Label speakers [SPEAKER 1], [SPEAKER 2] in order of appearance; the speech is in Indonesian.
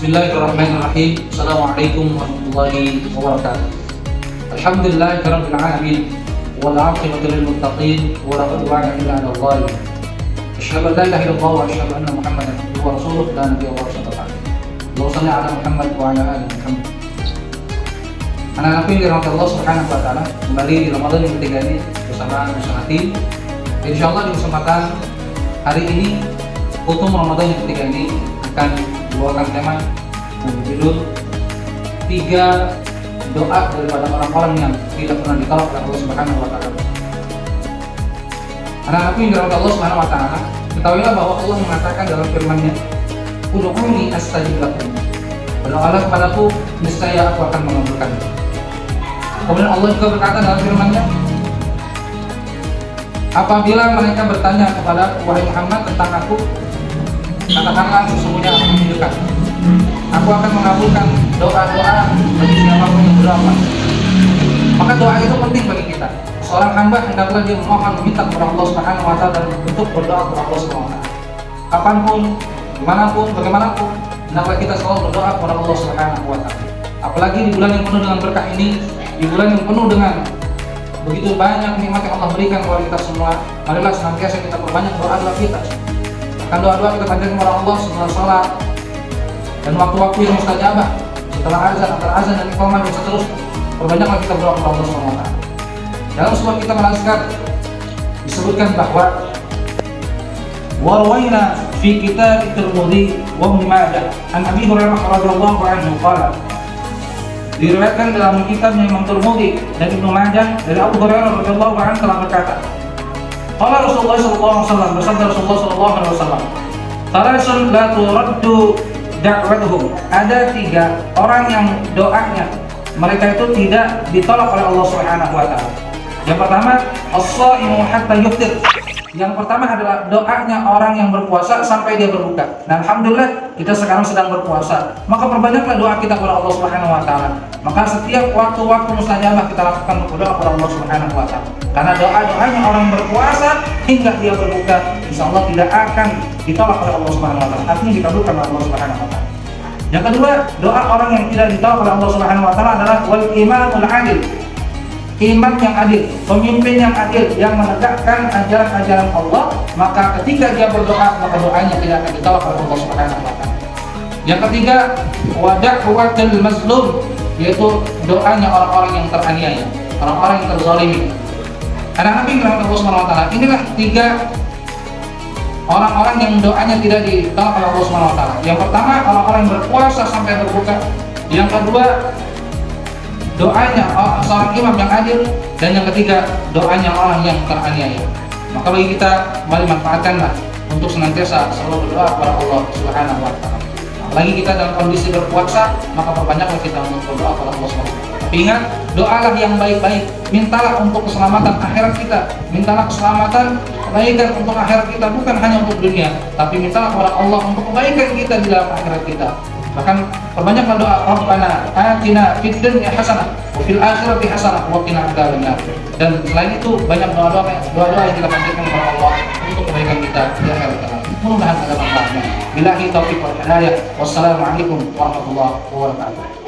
[SPEAKER 1] Bismillahirrahmanirrahim. Assalamualaikum warahmatullahi wabarakatuh. Alhamdulillahirabbil alamin wal 'aqibatu lil muttaqin wa la 'udwana illa 'alal zalimin. Asyhadu an la ilaha illallah wa asyhadu anna Muhammadan abduhu wa rasuluh la nabiyya ba'dahu. Allahumma shalli 'ala Muhammad wa 'ala ali Muhammad. Anak-anakku yang dirahmati Allah Subhanahu wa taala, kembali di Ramadan yang ketiga ini bersama Nusrati. Insyaallah di kesempatan hari ini Hutum Ramadan yang ketiga ini akan membawakan tema berjudul 3 doa daripada orang-orang yang tidak pernah ditolak oleh Allah Subhanahu wa taala. Anak-anakku yang dirahmati Allah Subhanahu wa taala, ketahuilah bahwa Allah mengatakan dalam firman-Nya, "Ud'uuni astajib lakum." Berdoalah kepadaku, niscaya aku akan mengabulkan. Kemudian Allah juga berkata dalam firman-Nya, apabila mereka bertanya kepada wahai Muhammad tentang aku, katakanlah sesungguhnya aku menunjukkan. Aku akan mengabulkan doa-doa bagi siapapun yang berdoa. Maka doa itu penting bagi kita. Seorang hamba hendaklah dia memohon meminta kepada Allah Subhanahu wa taala dan untuk berdoa kepada Allah Subhanahu wa taala. Kapanpun, dimanapun, bagaimanapun, hendaklah kita selalu berdoa kepada Allah Subhanahu wa taala. Apalagi di bulan yang penuh dengan berkah ini, di bulan yang penuh dengan begitu banyak nikmat yang Allah berikan kepada kita semua. Marilah senantiasa kita perbanyak doa-doa kita. Akan doa-doa kita panjatkan kepada Allah setelah salat dan waktu-waktu yang mustajabah, setelah azan, antara azan dan iqamah dan seterusnya. Perbanyaklah kita berdoa kepada Allah Subhanahu wa taala. Dalam sebuah kitab al-Azkar disebutkan bahwa warwaina fi kitab Tirmidzi wa Ibnu Majah an Abi Hurairah radhiyallahu anhu qala, diriwayatkan dalam kitabnya Imam Tirmidzi dan Ibnu Majah dari Abu Hurairah radhiyallahu anhu telah berkata, qala Rasulullah sallallahu alaihi wasallam, bersabda Rasulullah sallallahu alaihi wasallam, "Thalathun la turaddu da'watuhum." Ada 3 orang yang doanya mereka itu tidak ditolak oleh Allah Subhanahu wa taala. Yang pertama, as-shaimu hatta yuftir. Yang pertama adalah doanya orang yang berpuasa sampai dia berbuka. Nah, alhamdulillah kita sekarang sedang berpuasa. Maka perbanyaklah doa kita kepada Allah Subhanahu wa taala. Maka setiap waktu-waktu mustajabah kita lakukan berdoa kepada Allah Subhanahu wa taala. Karena doa-doanya orang berpuasa hingga dia berbuka, insyaallah tidak akan ditolak oleh Allah Subhanahu wa taala. Artinya dikabulkan oleh Allah Subhanahu wa taala. Yang kedua, doa orang yang tidak ditolak oleh Allah Subhanahu wa taala adalah wal imamul adil. Imam yang adil, pemimpin yang adil, yang menegakkan ajaran-ajaran Allah, maka ketika dia berdoa, maka doanya tidak akan ditolak oleh Allah Subhanahu wa taala. Yang ketiga, wada'watul mazlum, yaitu doanya orang-orang yang teraniaya, orang-orang yang terzalimi. Anak-anak yang dirahmati Allah Subhanahu wa taala, inilah 3 orang-orang yang doanya tidak ditolak oleh Allah Subhanahu wa taala. Yang pertama, orang-orang yang berpuasa sampai berbuka. Yang kedua, doanya seorang imam yang adil, dan yang ketiga doanya orang yang teraniaya. Maka bagi kita, mari manfaatkanlah untuk senantiasa selalu berdoa kepada Allah Subhanahu wa taala. Apalagi kita dalam kondisi berpuasa, maka perbanyaklah kita untuk berdoa kepada Allah Subhanahu wa taala. Tapi ingat, doalah yang baik-baik, mintalah untuk keselamatan akhirat kita, mintalah keselamatan, kebaikan untuk akhirat kita, bukan hanya untuk dunia, tapi mintalah kepada Allah untuk kebaikan kita di dalam akhirat kita. Bahkan perbanyaklah doa, Rabbana atina fid dunya hasanah wa fil akhirati hasanah wa qina adzabannar. Dan selain itu banyak doa-doa yang kita panjatkan kepada Allah untuk kebaikan kita di akhirat kelak. Mudah-mudahan ada manfaatnya. Billahi taufiq wal hidayah. Wassalamualaikum warahmatullahi wabarakatuh.